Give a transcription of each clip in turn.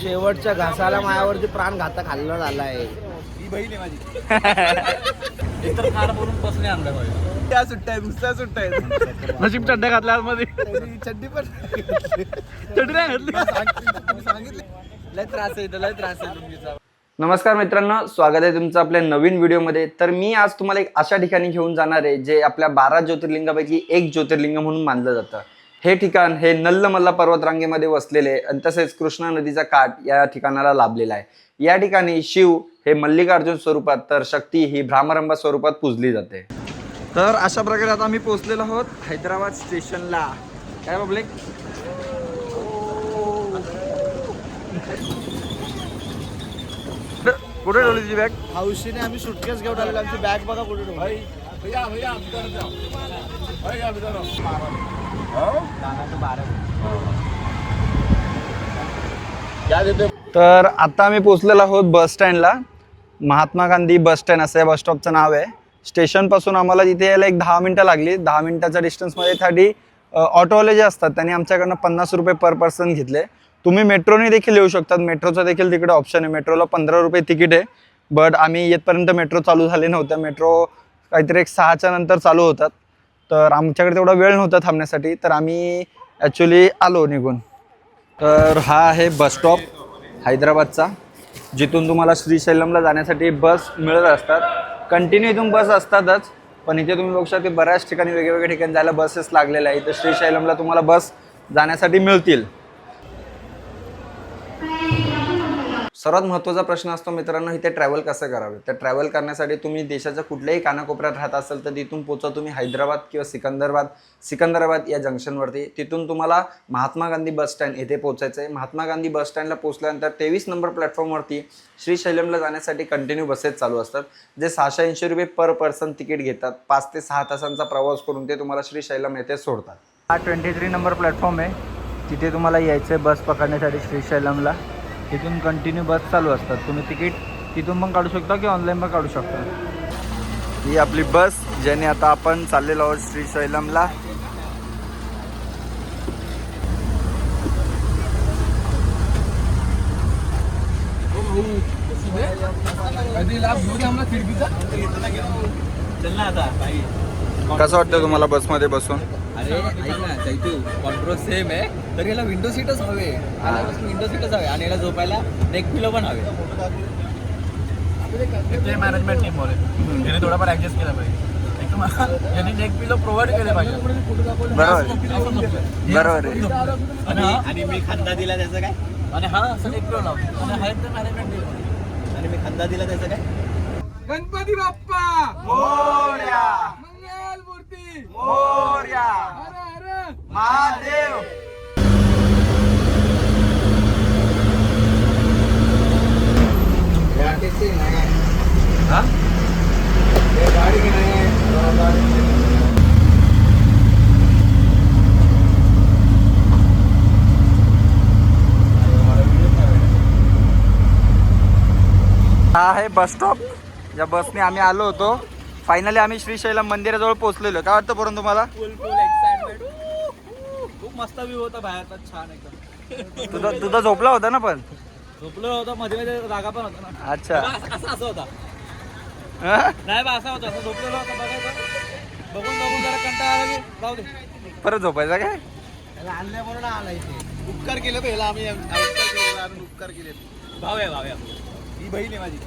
शेवटच्या घासाला मायावरती प्राण घाता खाल्लं झालाय. ही बहीण आहे माझी. इतर फार बोलून बसले आणलं पाहिजे. त्या सुट्ट्या आहेत, नुसत्या सुट्ट्या आहेत. नशीब चड्ड्या घातल्या आतमध्ये. चड्डी पण चड्डी नाही घातली. सांगितलं लय त्रास आहे, लय त्रास आहे तुमचा. नमस्कार मित्रांनो, स्वागत आहे तुमचं आपल्या नवीन व्हिडिओमध्ये. तर मी आज तुम्हाला एक अशा ठिकाणी घेऊन जाणार आहे जे आपल्या 12 ज्योतिर्लिंगापैकी एक ज्योतिर्लिंग म्हणून मानलं जातं. हे ठिकाण हे नल्लमल्ला पर्वतरांगेमध्ये वसलेले आणि तसेच कृष्णा नदीचा काठ या ठिकाणाला लाभलेला आहे. या ठिकाणी शिव हे मल्लिकार्जुन स्वरूपात तर शक्ती ही भ्रामरंभा स्वरूपात पूजली जाते. तर अशा प्रकारे आता आम्ही पोहोचलेलो आहोत हैदराबाद स्टेशनला. काय पब्लिक कुठे ठेवली तुझी बॅग? हौशीने आम्ही सुटकेस घेऊन आलेलो. आमची बॅग बघा कुठे ठेवली. तर आता आम्ही पोहोचलेलो आहोत बस स्टँडला. महात्मा गांधी बस स्टँड असं या बस स्टॉपचं नाव आहे. स्टेशनपासून आम्हाला तिथे यायला एक 10 मिनटं लागली. 10 मिनटाच्या डिस्टन्समध्ये साठी ऑटोवाले जे असतात त्यांनी आमच्याकडनं 50 रुपये पर पर्सन घेतले. तुम्ही मेट्रोने देखील येऊ शकतात. मेट्रोचा देखील तिकडे ऑप्शन आहे. मेट्रोला 15 रुपये तिकीट आहे. बट आम्ही येतपर्यंत मेट्रो चालू झाले नव्हत्या. मेट्रो काहीतरी एक 6च्या नंतर चालू होतात. तर आमच्याकडे तेवढा वेळ नव्हता थांबण्यासाठी, तर आम्ही ॲक्च्युली आलो निघून. तर हा आहे बस स्टॉप हैदराबादचा, जिथून तुम्हाला श्रीशैलमला जाण्यासाठी बस मिळत असतात. कंटिन्यू इथून बस असतातच, पण इथे तुम्ही बघू शकता की बऱ्याच ठिकाणी वेगवेगळ्या ठिकाणी जायला बसेस लागलेल्या आहेत. तर श्रीशैलमला तुम्हाला बस जाण्यासाठी मिळतील. सर्वात महत्त्वाचा प्रश्न असतो मित्रांनो, इथे ट्रॅव्हल कसं करावे. तर ट्रॅव्हल करण्यासाठी तुम्ही देशाच्या कुठल्याही कानाकोपऱ्यात राहत असाल तर तिथून पोचा तुम्ही हैदराबाद किंवा सिकंदराबाद या जंक्शनवरती. तिथून तुम्हाला महात्मा गांधी बस स्टँड येथे पोचायचं आहे. महात्मा गांधी बस स्टँडला पोचल्यानंतर 23 नंबर प्लॅटफॉर्मवरती श्रीशैलमला जाण्यासाठी कंटिन्यू बसेस चालू असतात, जे 680 रुपये पर पर्सन तिकीट घेतात. 5 ते 6 तासांचा प्रवास करून ते तुम्हाला श्रीशैलम येथे सोडतात. हा 23 नंबर प्लॅटफॉर्म आहे. तिथे तुम्हाला यायचं आहे बस पकडण्यासाठी श्रीशैलमला. तिथून कंटिन्यू बस चालू असतात. तुम्ही तिकीट तिथून पण काढू शकता किंवा ऑनलाईन पण काढू शकता. ही आपली बस, ज्याने आता आपण चाललेलो आहोत श्रीशैलमला. कसं वाटतं तुम्हाला बसमध्ये बसून? अरे ऐक ना चैतू, कॉन्ट्रोल सेम आहे तर याला विंडो सीटच हवे. विंडो सीटच हवे आणि याला झोपायला नेक पिलो पण हवे. मॅनेजमेंट टीम बोले त्याने थोडाफार ऍडजस्ट केला पाहिजे. यांनी नेक पिलो प्रोव्हाइड केले पाहिजे. बरोबर आणि मी खांदा दिला त्याचं काय, आणि हा असं नेक पिलो लावतो आणि हा मॅनेजमेंट टीम आणि मी खांदा दिला त्याचं काय. गणपती बाप्पा मोरया, मंगल मूर्ती मोरया, हर हर महादेव. हा आहे बस स्टॉप. ज्या बसने आम्ही आलो होतो. फायनली आम्ही श्रीशैलम मंदिराजवळ पोहोचलेलो. काय वाटतं पोरण तुम्हाला? फुल एक्साइटमेंट. खूप मस्त व्ह्यू होता बाहेरचा, छान एकदम. तुझा झोपला होता ना? पण झोपलो होता मध्ये मध्ये, जागा पण होता ना. अच्छा, असं होता नाही बा, असा होता. असं झोपलेलो होता, बघायचं बघून जरा कंटाळा आला की जाऊ दे, परत झोपायचा काय? आणल्या म्हणून आला इथे. उपकार केले पहिला आम्ही, उपकार केले. भाव्या ही बहीण आहे माझी.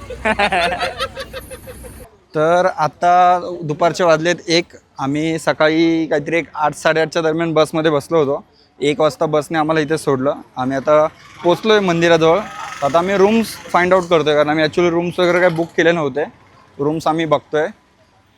तर आता दुपारचे वाजलेत 1. आम्ही सकाळी काहीतरी 8-8:30च्या दरम्यान बसमध्ये बसलो होतो. 1 वाजता बसने आम्हाला इथे सोडलं. आम्ही आता पोचलो आहे मंदिराजवळ. आता आम्ही रूम्स फाइंड आउट करतो आहे, कारण आम्ही ॲक्च्युली रूम्स वगैरे काही बुक केले नव्हते. रूम्स आम्ही बघतो आहे.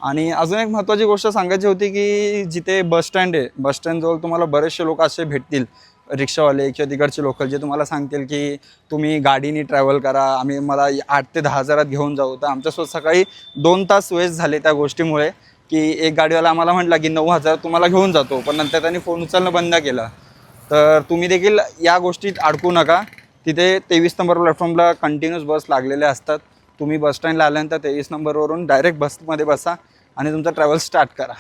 आणि अजून एक महत्त्वाची गोष्ट सांगायची होती की जिथे बस स्टँड आहे, बस स्टँडजवळ तुम्हाला बरेचसे लोक असे भेटतील, रिक्षावाले किंवा तिकडचे लोकल, जे तुम्हाला सांगतील की तुम्ही गाडीने ट्रॅव्हल करा, आम्ही मला 8 ते 10 हजारात घेऊन जाऊ. तर आमच्यासोबत सकाळी 2 तास वेस्ट झाले त्या गोष्टीमुळे, की एक गाडीवाला आम्हाला म्हटला की 9,000 तुम्हाला घेऊन जातो, पण नंतर त्यांनी फोन उचलणं बंद केलं. तर तुम्ही देखील या गोष्टीत अडकू नका. तिथे 23 नंबर प्लॅटफॉर्मला कंटिन्यूस बस लागलेल्या असतात. तुम्ही बस स्टँडला आल्यानंतर 23 नंबरवरून डायरेक्ट बसमध्ये बसा आणि तुमचा ट्रॅव्हल स्टार्ट करा.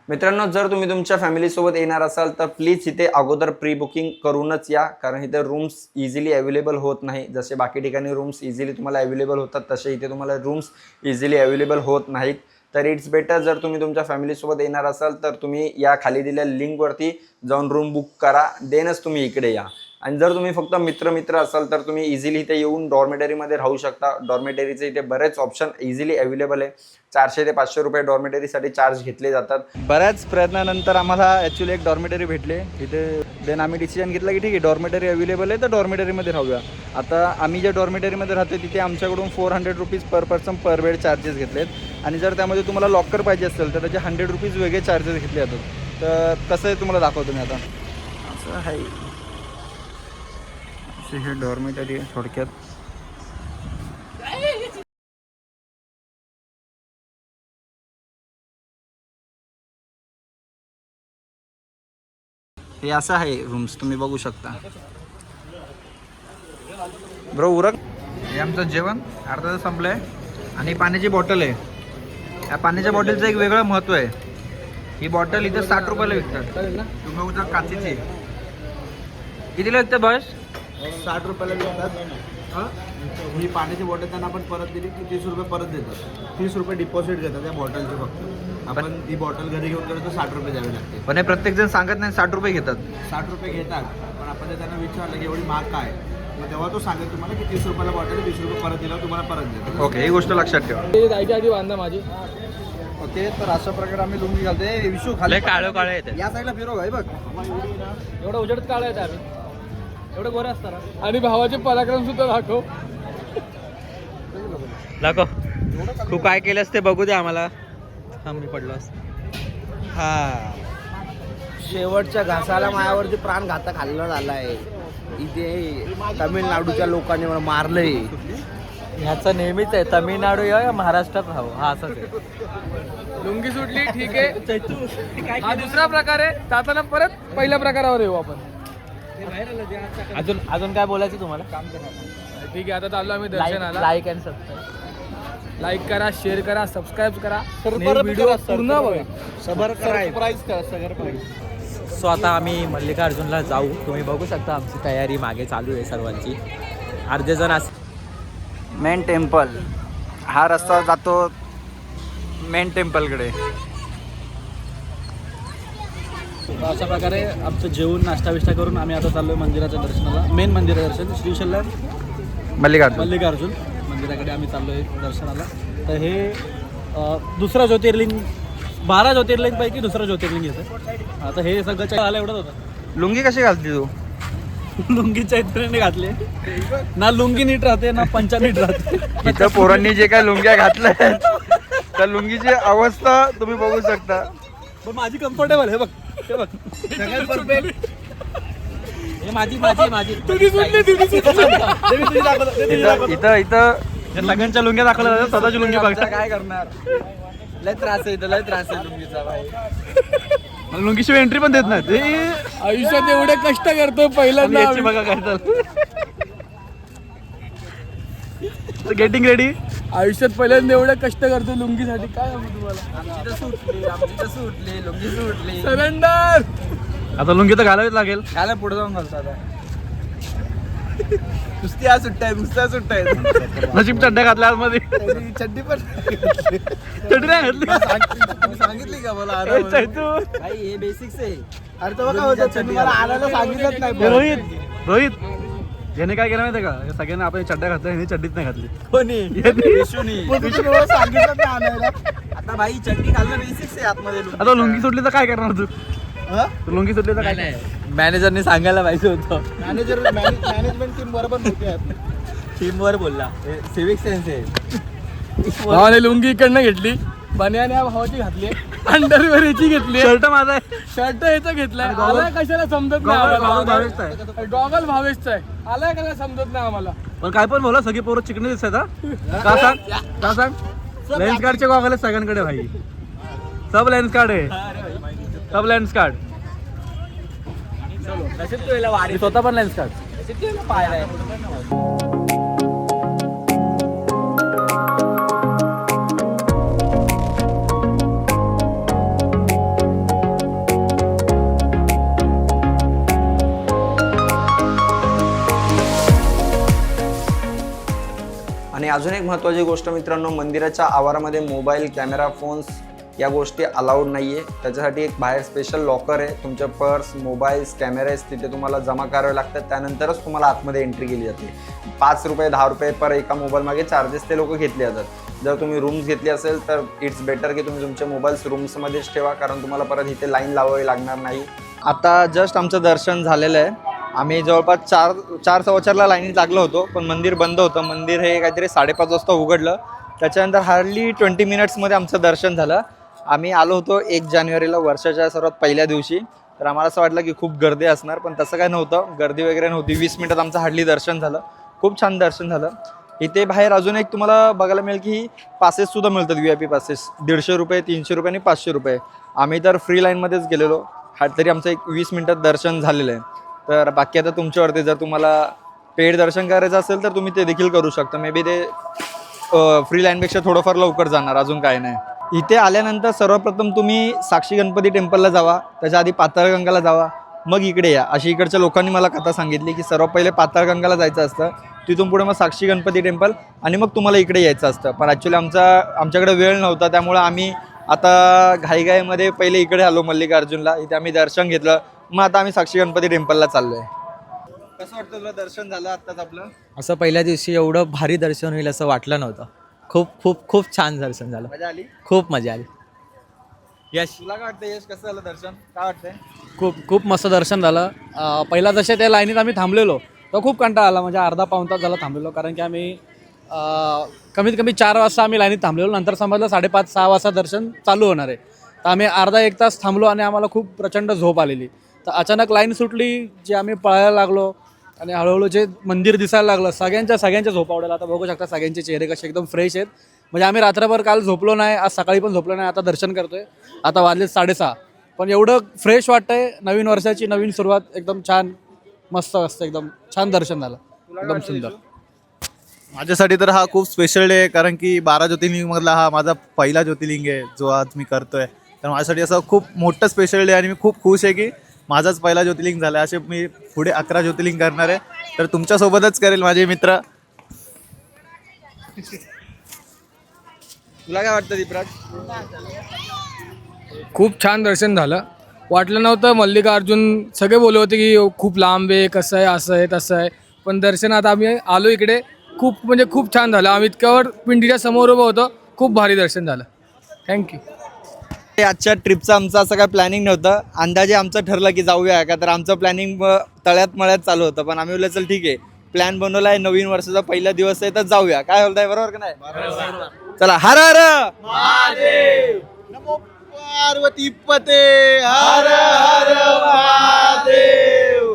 मित्रांनो, जर तुम्ही तुमच्या फॅमिलीसोबत येणार असाल तर प्लीज इथे अगोदर प्री बुकिंग करूनच या, कारण इथे रूम्स इझिली अवेलेबल होत नाही. जसे बाकी ठिकाणी रूम्स इझिली तुम्हाला अवेलेबल होतात तसे इथे तुम्हाला रूम्स इझिली अवेलेबल होत नाहीत. तर इट्स बेटर जर तुम्ही तुमच्या फॅमिलीसोबत येणार असाल तर तुम्ही या खाली दिलेल्या लिंकवरती जाऊन रूम बुक करा, देनच तुम्ही इकडे या. आणि जर तुम्ही फक्त मित्र असाल तर तुम्ही इझिली इथे येऊन डॉर्मेटरीमध्ये राहू शकता. डॉर्मेटरीचे इथे बरेच ऑप्शन इझिली अवेलेबल आहे. 400 ते 500 रुपये डॉर्मेटरीसाठी चार्ज घेतले जातात. बऱ्याच प्रयत्नानंतर आम्हाला ॲक्च्युली एक डॉर्मेटरी भेटले इथे. देन आम्ही डिसिजन घेतला की ठीक आहे, डॉर्मेटरी अवेलेबल आहे तर डॉर्मेटरीमध्ये राहूया. आता आम्ही ज्या डॉर्मेटरीमध्ये राहतो तिथे आमच्याकडून 400 रुपीज पर पर्सन पर बेड चार्जेस घेतलेत. आणि जर त्यामध्ये तुम्हाला लॉकर पाहिजे असेल तर त्याचे 100 रुपीज वेगळे चार्जेस घेतले जातात. तर कसं आहे तुम्हाला दाखवतो मी आता. असं आहे, हे डॉर्मेटरी थोडक्यात. हे असं आहे रूम्स, तुम्ही बघू शकता. ब्रो उरक. हे आमचं जेवण अर्धा संपलं आहे आणि पाण्याची बॉटल आहे. या पाण्याच्या बॉटलचं एक वेगळं महत्त्व आहे. ही बॉटल इथं 60 रुपयाला विकतात. तुम्ही बघू शकता काचेची. कितीला विकतात बस? 60 रुपयाला विकतात. ही पाण्याची बॉटल त्यांना आपण परत दिली की 30 रुपये परत देतात. 30 रुपये डिपॉझिट घेतात त्या बॉटलचे फक्त. आपण ती बॉटल घरी घेऊन गेलो तर 60 रुपये द्यावे लागते. पण हे प्रत्येक जण सांगत नाही 60 रुपये घेतात. 60 रुपये घेतात, पण आपण जर त्यांना विचारलं की एवढी महाग काय, मग तेव्हा तो सांगेल तुम्हाला की 30 रुपयाला बॉटल 20 रुपये परत दिला तुम्हाला परत देतो. ओके, ही गोष्ट लक्षात ठेवा. जायच्या आधी बांधा माझी. ओके, तर अशा प्रकारे आम्ही लुंगी घालते. विशू खाली काळे येते. या साईडला फिरव आहे बघ. एवढं उजेडत काढा येतं आम्ही. एवढं गोरे असतात आणि भावाचे पराक्रम सुद्धा दाखव. तू काय केलंस ते बघू दे आम्हाला. मी पडलो असतो. हा, शेवटच्या घासाला मायावरती प्राणघातक हल्ला झाला आहे. इथे तामिळनाडूच्या लोकांनी मला मारलंय. ह्याचं नेहमीच आहे, तामिळनाडू या महाराष्ट्रात राहू, हा असंच आहे. लुंगी सुटली, ठीक आहे. हा दुसरा प्रकार आहे. जाताना परत पहिल्या प्रकारावर येऊ आपण. अजून काय बोलायचं तुम्हाला? ठीक आहे, आता चाललो आम्ही दर्शनाला. Like and subscribe. लाईक करा, शेअर करा, सबस्क्राईब करा. व्हिडिओ पूर्ण बघा. सरप्राईज करा, सरप्राईज. सो आता आम्ही मल्लिकार्जुनला जाऊ. तुम्ही बघू शकता आमची तयारी मागे चालू आहे सर्वांची. अर्धे जण मेन टेम्पल. हा रस्ता जातो मेन टेम्पलकडे. अशा प्रकारे आमचं जेवण नाश्ता विष्टा करून आम्ही आता चाललोय मंदिराच्या दर्शनाला. मेन मंदिर दर्शन श्रीशैल्य मल्लिकार्जुन मंदिराकडे आम्ही चाललोय दर्शनाला. तर हे दुसरा ज्योतिर्लिंग, 12 ज्योतिर्लिंगपैकी दुसरं ज्योतिर्लिंग येतं. आता हे सगळं आलं एवढंच होतं. लुंगी कशी घालते तू? लुंगी चैत्र्याने घातले ना. लुंगी नीट राहते ना पंचा नीट राहते. इथं पोरांनी जे काय लुंग्या घातल्या त्या लुंगीची अवस्था तुम्ही बघू शकता. पण माझी कम्फर्टेबल आहे. बघ हे बघ, सगळ्यात परफेक्ट. हे माझी इथं सगळ्यांच्या लुंग्या दाखवल्या जातात, स्वतःची लुंगी बघता. काय करणार? लय त्रास आहे इथं, लय त्रास आहे लुंगीचा भाई. लुंगीशिवाय एंट्री पण देत नाही. आयुष्यात एवढे कष्ट करतो पहिल्यांदा. बघा काय तर गेटिंग रेडी. आयुष्यात पहिल्यांदा एवढे कष्ट करतो लुंगीसाठी. काय तुम्हाला? लुंगी सुटली. सरेंडर. आता लुंगी तर घालावीच लागेल. काय पुढे जाऊन घालतो आता. नुसत्या सुट्ट्या आहेत. नशीब चड्ड्या घातल्या आतमध्ये. चड्डी पण चड्डी नाही घातली. सांगितली का मला? भाई हे बेसिक्स आहे. अरे तेव्हा काय होतं, तुम्ही मला आणायला सांगितलंच नाही. रोहित याने काय केलं माहिती का? सगळ्यांना आपण चड्ड्या घातल्या, ह्याने चड्डीच नाही घातली. कोणी? सांगितलं नाही आणायला. आता भाई चड्डी घालणं बेसिक्स आहे आतमध्ये. आता लुंगी सुटली तर काय करणार तू? लुंगी सुटली तर काय? मॅनेजरने सांगायला पाहिजे होतं. मॅनेजमेंट टीम बरोबर नव्हते. टीमवर बोलला. सिविक सेन्स आहे. भावाने लुंगी इकडनं घेतली, बनियाने या भावाची घातली, अंडरवेअर याची घेतली, शर्ट माझा आहे, शर्ट याचा घेतलाय. आलाय कशाला समजत नाही. गॉगल भावेशचा आहे. आलाय कशाला समजत नाही आम्हाला. पण काय पण बोला, सगळी पोरं चिकणी दिसतात. का सांग लेन्स कार्डचे गॉगल आहे सगळ्यांकडे भाई. सब लेन्स कार्ड आहे, सब लेन्स कार्ड. स्वतः पण लेन्स कार्ड पाहिलाय. आणि अजून एक महत्त्वाची गोष्ट मित्रांनो, मंदिराच्या आवारामध्ये मोबाईल, कॅमेरा, फोन्स या गोष्टी अलाउड नाही आहे. त्याच्यासाठी एक बाहेर स्पेशल लॉकर आहे. तुमच्या पर्स, मोबाईल्स, कॅमेरेज तिथे तुम्हाला जमा करावे लागतात. त्यानंतरच तुम्हाला आतमध्ये एंट्री केली जाते. 5 रुपये 10 रुपये पर एका मोबाईल मागे चार्जेस ते लोक घेतले जातात. जर तुम्ही रूम्स घेतली असेल तर इट्स बेटर की तुम्ही तुमचे मोबाईल्स रूम्समध्येच ठेवा, कारण तुम्हाला परत इथे लाईन लावावी लागणार नाही. आता जस्ट आमचं दर्शन झालेलं आहे. आम्ही जवळपास 4:15ला लाईनीत लागलो होतो, पण मंदिर बंद होतं. मंदिर हे काहीतरी 5:30 वाजता उघडलं. त्याच्यानंतर हार्डली 20 मिनिट्समध्ये आमचं दर्शन झालं. आम्ही आलो होतो 1 जानेवारीला, वर्षाच्या सर्वात पहिल्या दिवशी. तर आम्हाला असं वाटलं की खूप गर्दी असणार, पण तसं काय नव्हतं. गर्दी वगैरे नव्हती. 20 मिनिटात आमचं हार्डली दर्शन झालं. खूप छान दर्शन झालं. इथे बाहेर अजून एक तुम्हाला बघायला मिळेल की पासेससुद्धा मिळतात, VIP पासेस. 150 रुपये, 300 रुपये आणि 500 रुपये. आम्ही तर फ्री लाईनमध्येच गेलेलो. तरी आमचं एक 20 मिनिटात दर्शन झालेलं आहे. तर बाकी आता तुमच्यावरती, जर तुम्हाला पेड दर्शन करायचं असेल तर तुम्ही ते देखील करू शकता. मे बी ते फ्री लाईनपेक्षा थोडंफार लवकर जाणार, अजून काय नाही. इथे आल्यानंतर सर्वप्रथम तुम्ही साक्षी गणपती टेम्पलला जावा, त्याच्या आधी पाताळगंगाला जावा, मग इकडे या. अशी इकडच्या लोकांनी मला कथा सांगितली की सर्वात पहिले पाताळगंगाला जायचं असतं, तिथून पुढे मग साक्षी गणपती टेम्पल, आणि मग तुम्हाला इकडे यायचं असतं. पण ॲक्च्युली आमच्याकडे वेळ नव्हता, त्यामुळं आम्ही आता घाईघाईमध्ये पहिले इकडे आलो मल्लिकार्जुनला. इथे आम्ही दर्शन घेतलं. मग आता आम्ही साक्षी गणपती टेम्पलला चाललो आहे. कसं वाटतं तुला दर्शन झालं आत्ताच आपलं? असं पहिल्या दिवशी एवढं भारी दर्शन होईल असं वाटलं नव्हतं. खूप खूप खूप छान दर्शन झालं. मजा आली? खूप मजा आली. यश, तुला काय वाटतं यश, कसं झालं दर्शन? काय वाटतंय? खूप मस्त दर्शन झालं. पहिला जसे त्या लाईनीत आम्ही थांबलेलो तर खूप कंटाळा आला. म्हणजे अर्धा पाऊण तास झाला थांबलेलो, कारण की आम्ही कमीत कमी 4 वाजता आम्ही लाईनीत थांबलेलो. नंतर समजलं 5:30-6 वाजता दर्शन चालू होणार आहे. तर आम्ही अर्धा 1 तास थांबलो आणि आम्हाला खूप प्रचंड झोप आलेली. तर अचानक लाईन सुटली, जे आम्ही पळायला लागलो आणि हळूहळू जे मंदिर दिसायला लागलं, सगळ्यांच्या झोप आवडेल. आता बघू शकता सगळ्यांचे चेहरे कसे एकदम फ्रेश आहेत. म्हणजे आम्ही रात्रभर काल झोपलो नाही, आज सकाळी पण झोपलो नाही. आता दर्शन करतोय. आता वाजले 6:30, पण एवढं फ्रेश वाटतंय. नवीन वर्षाची नवीन सुरुवात, एकदम छान, मस्त असतं. एकदम छान दर्शन झालं, एकदम सुंदर. माझ्यासाठी तर हा खूप स्पेशल डे आहे, कारण की 12 ज्योतिर्लिंगमधला हा माझा पहिला ज्योतिर्लिंग आहे जो आज मी करतोय. तर माझ्यासाठी असं खूप मोठं स्पेशल डे, आणि मी खूप खुश आहे की माझाच पहिला ज्योतिर्लिंग झाला. असे मी पुढे 11 ज्योतिर्लिंग करणार आहे. तर तुमच्यासोबतच करेल माझे मित्र. तुला काय वाटतं दीपराज? खूप छान दर्शन झालं. वाटलं नव्हतं. मल्लिकार्जुन सगळे बोलले होते की खूप लांब आहे, कसं आहे, असं आहे, तसं आहे. पण दर्शनात आम्ही आलो इकडे, खूप छान झालं. आम्ही इतक्यावर पिंडीच्या समोर उभं होतो. खूप भारी दर्शन झालं. थँक्यू. आजच्या ट्रिपचं आमचं असं काय प्लॅनिंग नव्हतं. अंदाजे आमचं ठरलं की जाऊया का, तर आमचं प्लॅनिंग तळ्यात मळ्यात चालू होतं. पण आम्ही बोललं चल ठीक आहे, प्लॅन बनवला आहे, नवीन वर्षाचा पहिला दिवस आहे तर जाऊया. काय बोलताय, बरोबर का नाही? चला, हर हर महादेव, नमो पार्वती पते, हर हर महादेव.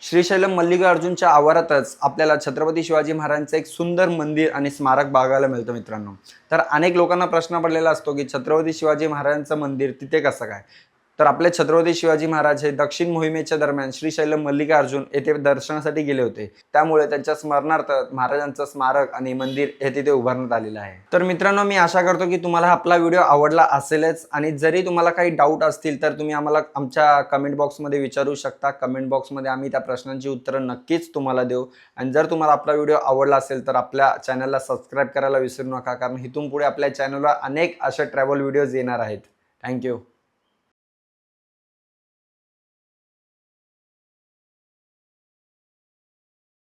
श्रीशैलम मल्लिकार्जुनच्या आवारातच आपल्याला छत्रपती शिवाजी महाराजांचं एक सुंदर मंदिर आणि स्मारक बघायला मिळतं मित्रांनो. तर अनेक लोकांना प्रश्न पडलेला असतो की छत्रपती शिवाजी महाराजांचं मंदिर तिथे कसं काय. तर आपले छत्रपती शिवाजी महाराज हे दक्षिण मोहिमेच्या दरम्यान श्रीशैलम मल्लिकार्जुन येथे दर्शनासाठी गेले होते. त्यामुळे त्यांच्या स्मरणार्थ महाराजांचं स्मारक आणि मंदिर हे तिथे उभारण्यात आलेलं आहे. तर मित्रांनो, मी आशा करतो की तुम्हाला आपला व्हिडिओ आवडला असेलच. आणि जरी तुम्हाला काही डाऊट असतील तर तुम्ही आम्हाला आमच्या कमेंट बॉक्समध्ये विचारू शकता. कमेंट बॉक्समध्ये आम्ही त्या प्रश्नांची उत्तरं नक्कीच तुम्हाला देऊ. आणि जर तुम्हाला आपला व्हिडिओ आवडला असेल तर आपल्या चॅनलला सबस्क्राईब करायला विसरू नका, कारण इथून पुढे आपल्या चॅनलवर अनेक अशा ट्रॅव्हल व्हिडिओज येणार आहेत. थँक्यू.